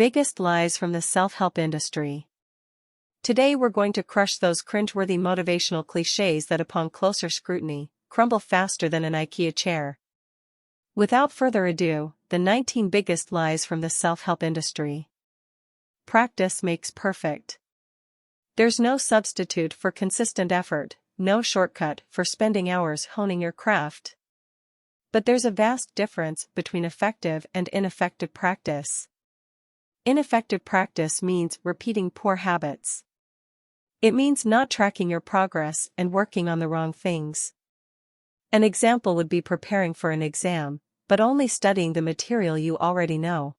Biggest lies from the self-help industry. Today we're going to crush those cringeworthy motivational cliches that upon closer scrutiny, crumble faster than an IKEA chair. Without further ado, the 19 biggest lies from the self-help industry. Practice makes perfect. There's no substitute for consistent effort, no shortcut for spending hours honing your craft. But there's a vast difference between effective and ineffective practice. Ineffective practice means repeating poor habits. It means not tracking your progress and working on the wrong things. An example would be preparing for an exam, but only studying the material you already know.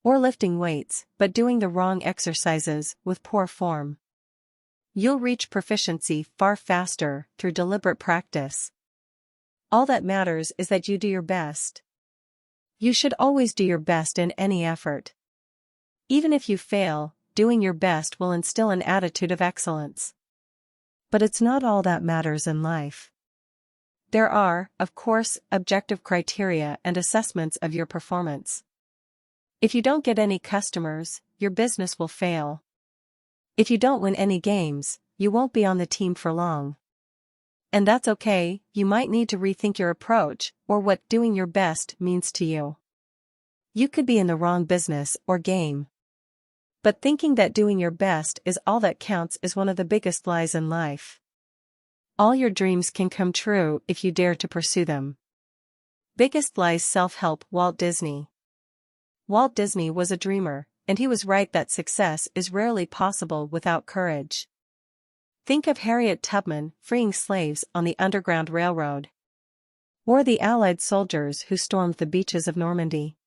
Or lifting weights, but doing the wrong exercises with poor form. You'll reach proficiency far faster through deliberate practice. All that matters is that you do your best. You should always do your best in any effort. Even if you fail, doing your best will instill an attitude of excellence. But it's not all that matters in life. There are, of course, objective criteria and assessments of your performance. If you don't get any customers, your business will fail. If you don't win any games, you won't be on the team for long. And that's okay, you might need to rethink your approach, or what doing your best means to you. You could be in the wrong business or game. But thinking that doing your best is all that counts is one of the biggest lies in life. All your dreams can come true if you dare to pursue them. Biggest lies self-help. Walt Disney. Walt Disney was a dreamer, and he was right that success is rarely possible without courage. Think of Harriet Tubman freeing slaves on the Underground Railroad. Or the Allied soldiers who stormed the beaches of Normandy.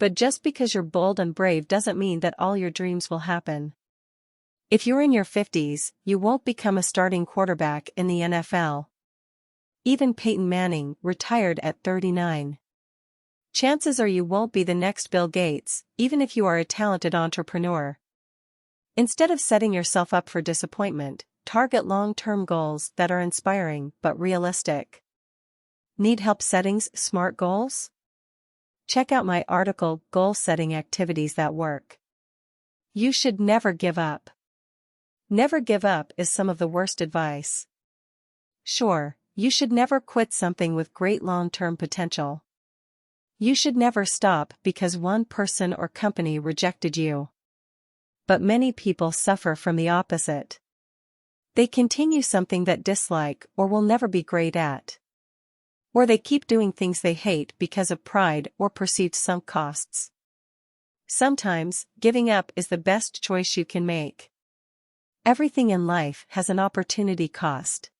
But just because you're bold and brave doesn't mean that all your dreams will happen. If you're in your 50s, you won't become a starting quarterback in the NFL. Even Peyton Manning retired at 39. Chances are you won't be the next Bill Gates, even if you are a talented entrepreneur. Instead of setting yourself up for disappointment, target long-term goals that are inspiring but realistic. Need help setting SMART goals? Check out my article, Goal Setting Activities That Work. You should never give up. Never give up is some of the worst advice. Sure, you should never quit something with great long-term potential. You should never stop because one person or company rejected you. But many people suffer from the opposite. They continue something that dislike or will never be great at. Or they keep doing things they hate because of pride or perceived sunk costs. Sometimes, giving up is the best choice you can make. Everything in life has an opportunity cost.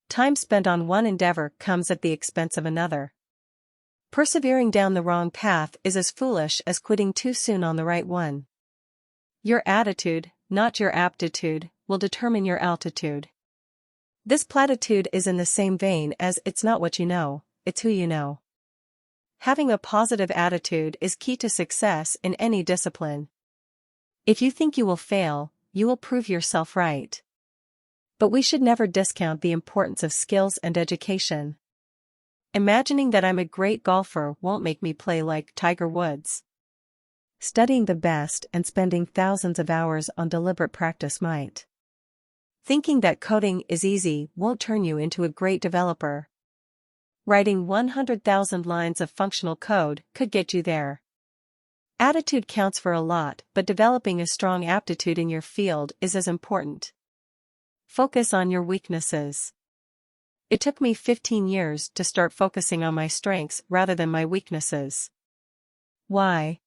Time spent on one endeavor comes at the expense of another. Persevering down the wrong path is as foolish as quitting too soon on the right one. Your attitude, not your aptitude, will determine your altitude. This platitude is in the same vein as it's not what you know, it's who you know. Having a positive attitude is key to success in any discipline. If you think you will fail, you will prove yourself right. But we should never discount the importance of skills and education. Imagining that I'm a great golfer won't make me play like Tiger Woods. Studying the best and spending thousands of hours on deliberate practice might. Thinking that coding is easy won't turn you into a great developer. Writing 100,000 lines of functional code could get you there. Attitude counts for a lot, but developing a strong aptitude in your field is as important. Focus on your weaknesses. It took me 15 years to start focusing on my strengths rather than my weaknesses. Why?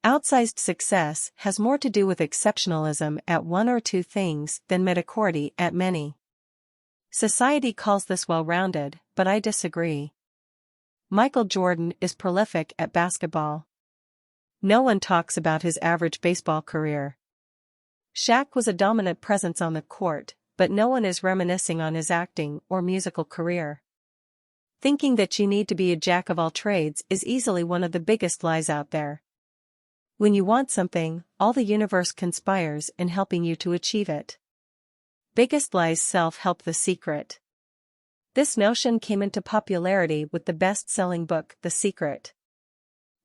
Outsized success has more to do with exceptionalism at one or two things than mediocrity at many. Society calls this well-rounded, but I disagree. Michael Jordan is prolific at basketball. No one talks about his average baseball career. Shaq was a dominant presence on the court, but no one is reminiscing on his acting or musical career. Thinking that you need to be a jack of all trades is easily one of the biggest lies out there. When you want something, all the universe conspires in helping you to achieve it. Biggest lies self-help. The Secret. This notion came into popularity with the best-selling book, The Secret.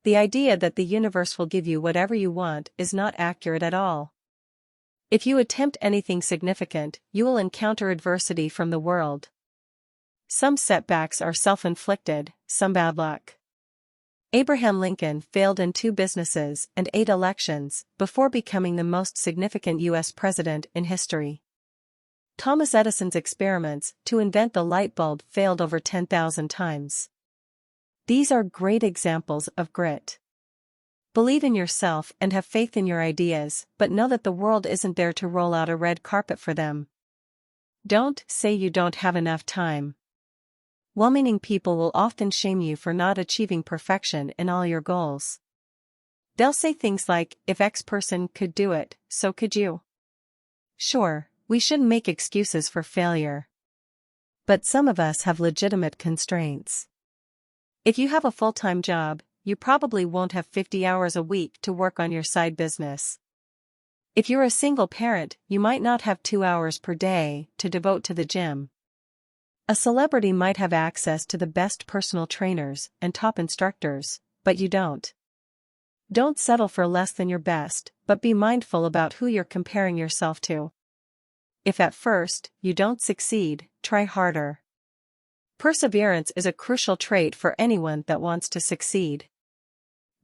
The idea that the universe will give you whatever you want is not accurate at all. If you attempt anything significant, you will encounter adversity from the world. Some setbacks are self-inflicted, some bad luck. Abraham Lincoln failed in 2 businesses and 8 elections before becoming the most significant U.S. president in history. Thomas Edison's experiments to invent the light bulb failed over 10,000 times. These are great examples of grit. Believe in yourself and have faith in your ideas, but know that the world isn't there to roll out a red carpet for them. Don't say you don't have enough time. Well-meaning people will often shame you for not achieving perfection in all your goals. They'll say things like, if X person could do it, so could you. Sure, we shouldn't make excuses for failure. But some of us have legitimate constraints. If you have a full-time job, you probably won't have 50 hours a week to work on your side business. If you're a single parent, you might not have 2 hours per day to devote to the gym. A celebrity might have access to the best personal trainers and top instructors, but you don't. Don't settle for less than your best, but be mindful about who you're comparing yourself to. If at first you don't succeed, try harder. Perseverance is a crucial trait for anyone that wants to succeed.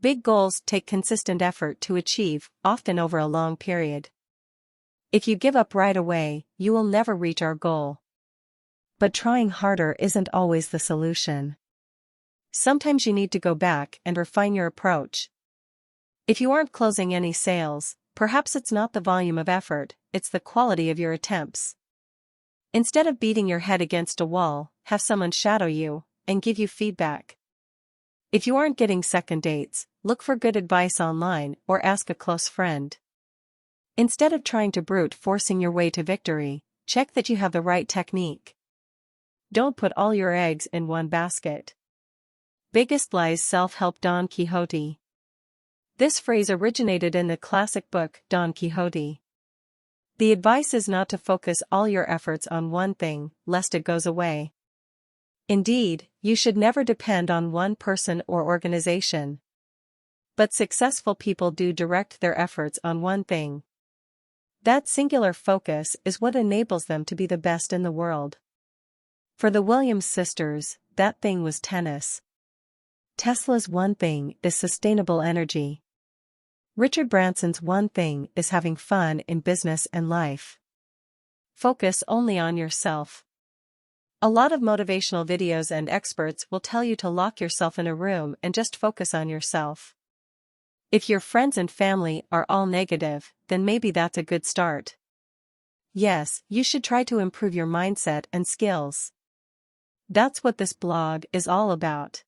Big goals take consistent effort to achieve, often over a long period. If you give up right away, you will never reach our goal. But trying harder isn't always the solution. Sometimes you need to go back and refine your approach. If you aren't closing any sales, perhaps it's not the volume of effort, it's the quality of your attempts. Instead of beating your head against a wall, have someone shadow you and give you feedback. If you aren't getting second dates, look for good advice online or ask a close friend. Instead of trying to brute forcing your way to victory, check that you have the right technique. Don't put all your eggs in one basket. Biggest Lies Self-Help Don Quixote. This phrase originated in the classic book Don Quixote. The advice is not to focus all your efforts on one thing, lest it goes away. Indeed, you should never depend on one person or organization. But successful people do direct their efforts on one thing. That singular focus is what enables them to be the best in the world. For the Williams sisters, that thing was tennis. Tesla's one thing is sustainable energy. Richard Branson's one thing is having fun in business and life. Focus only on yourself. A lot of motivational videos and experts will tell you to lock yourself in a room and just focus on yourself. If your friends and family are all negative, then maybe that's a good start. Yes, you should try to improve your mindset and skills. That's what this blog is all about.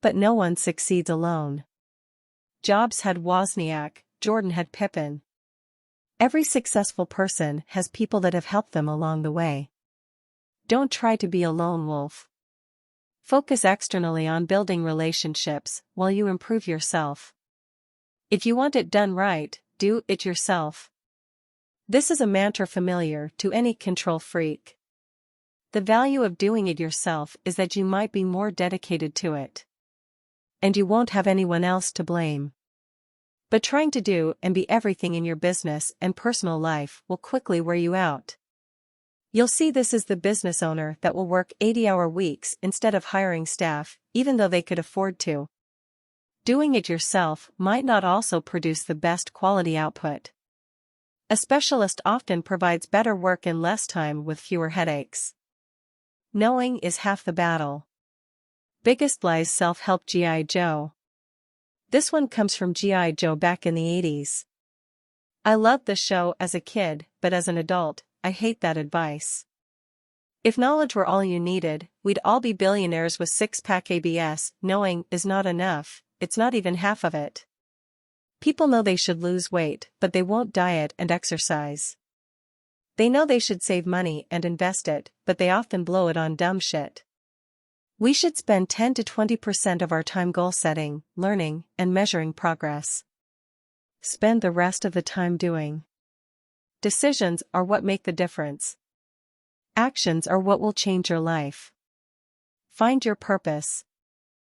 But no one succeeds alone. Jobs had Wozniak, Jordan had Pippen. Every successful person has people that have helped them along the way. Don't try to be a lone wolf. Focus externally on building relationships while you improve yourself. If you want it done right, do it yourself. This is a mantra familiar to any control freak. The value of doing it yourself is that you might be more dedicated to it. And you won't have anyone else to blame. But trying to do and be everything in your business and personal life will quickly wear you out. You'll see this as the business owner that will work 80-hour weeks instead of hiring staff, even though they could afford to. Doing it yourself might not also produce the best quality output. A specialist often provides better work in less time with fewer headaches. Knowing is half the battle. Biggest Lies Self-Help G.I. Joe. This one comes from G.I. Joe back in the 80s. I loved the show as a kid, but as an adult, I hate that advice. If knowledge were all you needed, we'd all be billionaires with six-pack ABS. Knowing is not enough, it's not even half of it. People know they should lose weight, but they won't diet and exercise. They know they should save money and invest it, but they often blow it on dumb shit. We should spend 10 to 20% of our time goal setting, learning, and measuring progress. Spend the rest of the time doing. Decisions are what make the difference. Actions are what will change your life. Find your purpose.